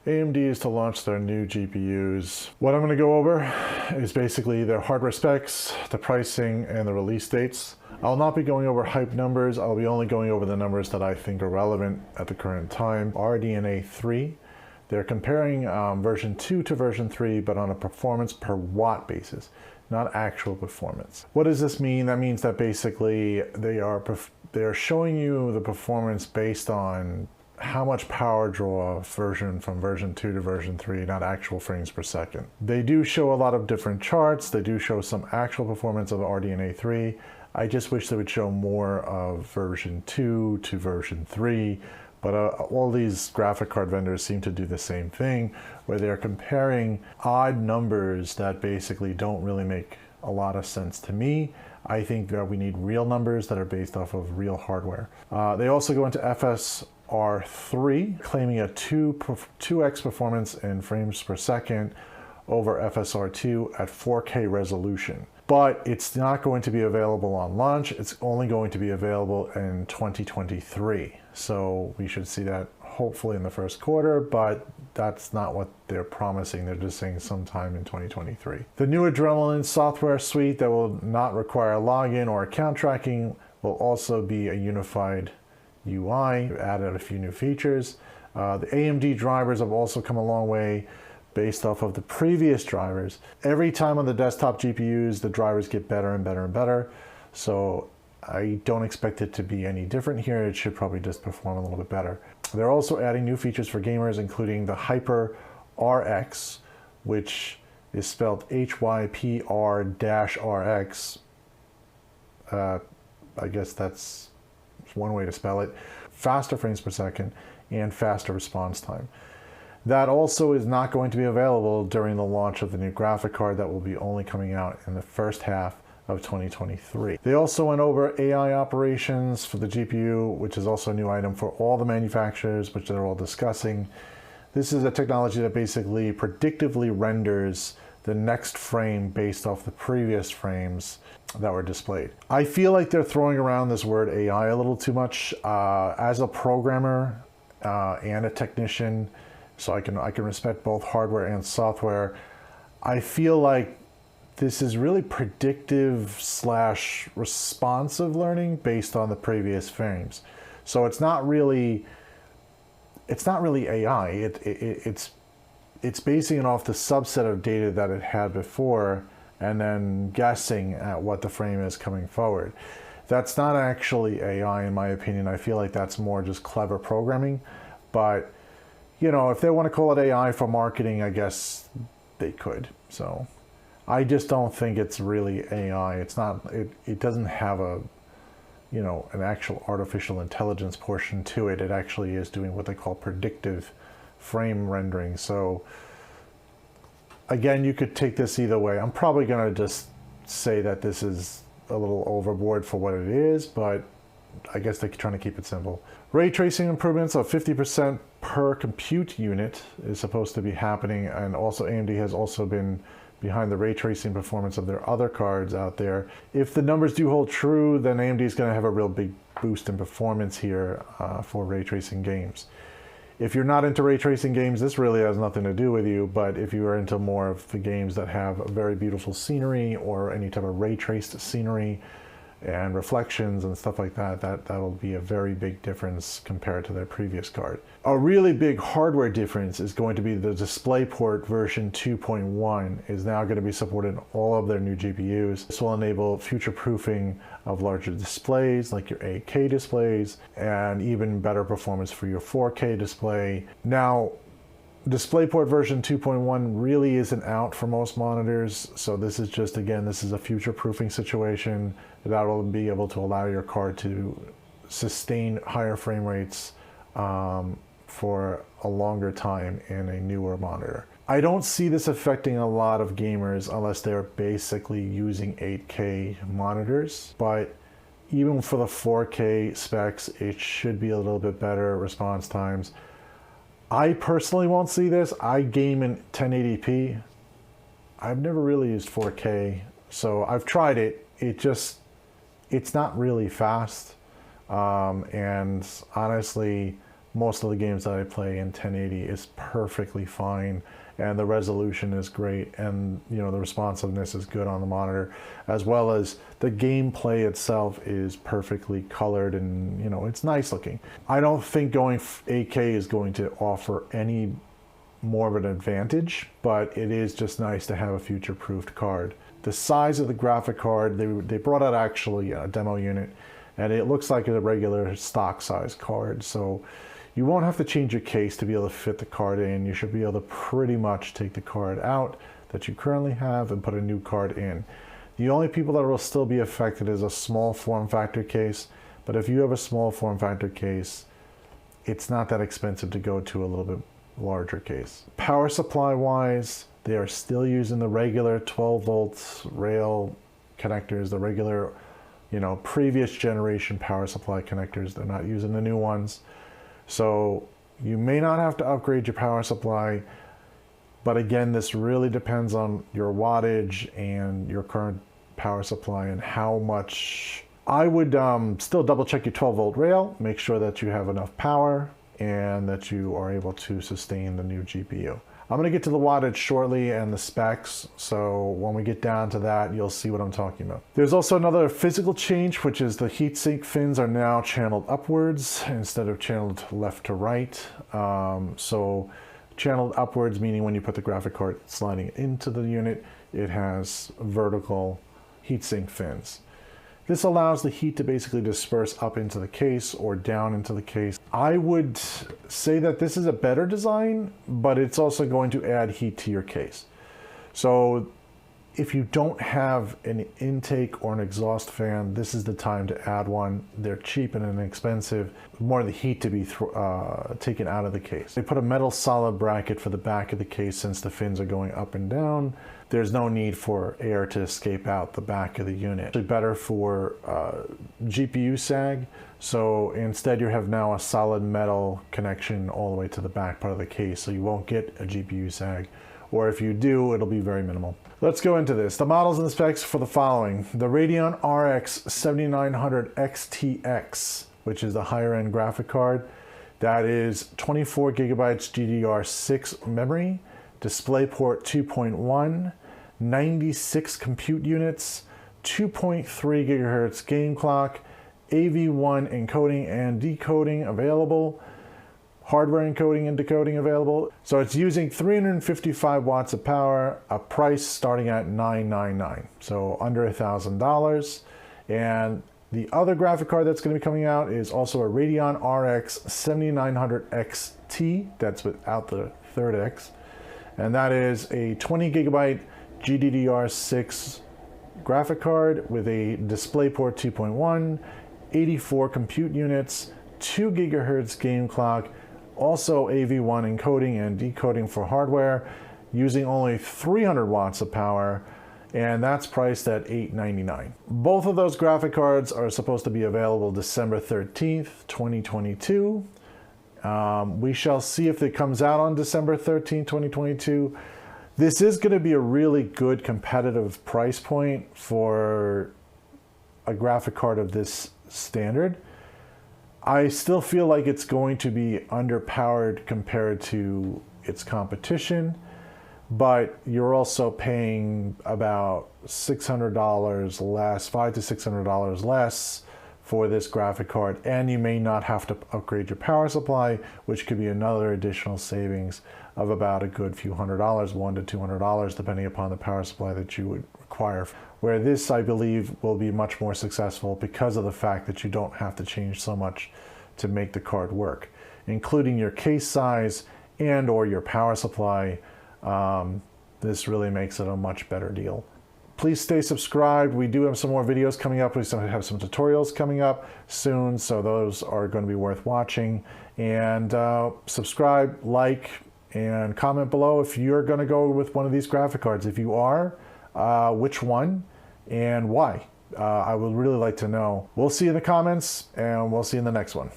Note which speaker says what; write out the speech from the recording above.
Speaker 1: AMD is to launch their new GPUs. What I'm going to go over is basically their hardware specs, the pricing, and the release dates. I'll not be going over hype numbers. I'll be only going over the numbers that I think are relevant at the current time. RDNA3, they're comparing version 2 to version 3, but on a performance per watt basis, not actual performance. What does this mean? That means that basically they're showing you the performance based on how much power draw from version 2 to version 3, not actual frames per second. They do show a lot of different charts. They do show some actual performance of RDNA3. I just wish they would show more of version 2 to version 3, but all these graphic card vendors seem to do the same thing, where they're comparing odd numbers that basically don't really make a lot of sense to me. I think that we need real numbers that are based off of real hardware. They also go into FSR3, claiming a 2x performance in frames per second over FSR2 at 4K resolution. But it's not going to be available on launch. It's only going to be available in 2023. So we should see that hopefully in the first quarter, but that's not what they're promising. They're just saying sometime in 2023. The new Adrenaline software suite that will not require login or account tracking will also be a unified UI. We've added a few new features. The AMD drivers have also come a long way based off of the previous drivers. Every time on the desktop GPUs, the drivers get better and better and better. So I don't expect it to be any different here. It should probably just perform a little bit better. They're also adding new features for gamers, including the Hyper RX, which is spelled HYPR-RX. I guess that's one way to spell it. Faster frames per second and faster response time. That also is not going to be available during the launch of the new graphic card that will be only coming out in the first half of 2023. They also went over AI operations for the GPU, which is also a new item for all the manufacturers, which they're all discussing. This is a technology that basically predictively renders the next frame based off the previous frames that were displayed. I feel like they're throwing around this word AI a little too much. As a programmer and a technician, so I can respect both hardware and software, I feel like this is really predictive / responsive learning based on the previous frames. So it's not really AI. It's basing it off the subset of data that it had before and then guessing at what the frame is coming forward. That's not actually AI in my opinion. I feel like that's more just clever programming. But you know, if they want to call it AI for marketing, I guess they could. So I just don't think it's really AI. It's not, it doesn't have an actual artificial intelligence portion to it. It actually is doing what they call predictive frame rendering. So again, you could take this either way. I'm probably going to just say that this is a little overboard for what it is, but I guess they're trying to keep it simple. Ray tracing improvements of 50% per compute unit is supposed to be happening, and also AMD has also been behind the ray tracing performance of their other cards out there. If the numbers do hold true, then AMD is going to have a real big boost in performance here for ray tracing games. If you're not into ray tracing games, this really has nothing to do with you, but if you are into more of the games that have very beautiful scenery or any type of ray traced scenery and reflections and stuff like that, that'll be a very big difference compared to their previous card. A really big hardware difference is going to be the DisplayPort version 2.1 is now going to be supported in all of their new GPUs. This will enable future proofing of larger displays like your 8K displays and even better performance for your 4K display. Now, DisplayPort version 2.1 really isn't out for most monitors, so this is just, again, this is a future proofing situation that will be able to allow your card to sustain higher frame rates for a longer time in a newer monitor. I don't see this affecting a lot of gamers unless they're basically using 8K monitors, but even for the 4K specs, it should be a little bit better response times. I personally won't see this. I game in 1080p. I've never really used 4K, so I've tried it. It's not really fast. And honestly, most of the games that I play in 1080 is perfectly fine, and the resolution is great, and the responsiveness is good on the monitor, as well as the gameplay itself is perfectly colored, and it's nice looking. I don't think going 8K is going to offer any more of an advantage, but it is just nice to have a future-proofed card. The size of the graphic card, they brought out actually a demo unit, and it looks like a regular stock size card, so you won't have to change your case to be able to fit the card in. You should be able to pretty much take the card out that you currently have and put a new card in. The only people that will still be affected is a small form factor case, but if you have a small form factor case, it's not that expensive to go to a little bit larger case. Power supply wise, they are still using the regular 12 volts rail connectors, the regular previous generation power supply connectors. They're not using the new ones. So you may not have to upgrade your power supply, but again, this really depends on your wattage and your current power supply and how much. I would still double check your 12 volt rail, make sure that you have enough power and that you are able to sustain the new GPU. I'm going to get to the wattage shortly and the specs, so when we get down to that, you'll see what I'm talking about. There's also another physical change, which is the heatsink fins are now channeled upwards instead of channeled left to right. So channeled upwards, meaning when you put the graphic card sliding into the unit, it has vertical heatsink fins. This allows the heat to basically disperse up into the case or down into the case. I would say that this is a better design, but it's also going to add heat to your case. So if you don't have an intake or an exhaust fan, this is the time to add one. They're cheap and inexpensive. More of the heat to be taken out of the case. They put a metal solid bracket for the back of the case since the fins are going up and down. There's no need for air to escape out the back of the unit. It's better for GPU sag. So instead you have now a solid metal connection all the way to the back part of the case, so you won't get a GPU sag. Or if you do, it'll be very minimal. Let's go into this. The models and the specs for the following. The Radeon RX 7900 XTX, which is the higher end graphic card. That is 24 gigabytes GDDR6 memory, DisplayPort 2.1, 96 compute units, 2.3 gigahertz game clock, AV1 encoding and decoding available, hardware encoding and decoding available. So it's using 355 watts of power, a price starting at $999, so under $1,000. And the other graphic card that's going to be coming out is also a Radeon RX 7900 XT, that's without the third X. And that is a 20 gigabyte GDDR6 graphic card with a DisplayPort 2.1, 84 compute units, 2 gigahertz game clock, also AV1 encoding and decoding for hardware, using only 300 watts of power, and that's priced at $899. Both of those graphic cards are supposed to be available December 13th, 2022. We shall see if it comes out on December 13th, 2022. This is going to be a really good competitive price point for a graphic card of this standard. I still feel like it's going to be underpowered compared to its competition, but you're also paying about $600 less, $500 to $600 less for this graphic card, and you may not have to upgrade your power supply, which could be another additional savings of about a good few $100, $100 to $200, depending upon the power supply that you would require. Where this, I believe, will be much more successful because of the fact that you don't have to change so much to make the card work, including your case size and or your power supply. This really makes it a much better deal. Please stay subscribed. We do have some more videos coming up. We still have some tutorials coming up soon, so those are going to be worth watching. And subscribe, like, and comment below if you're going to go with one of these graphic cards. If you are, which one and why? I would really like to know. We'll see you in the comments, and we'll see you in the next one.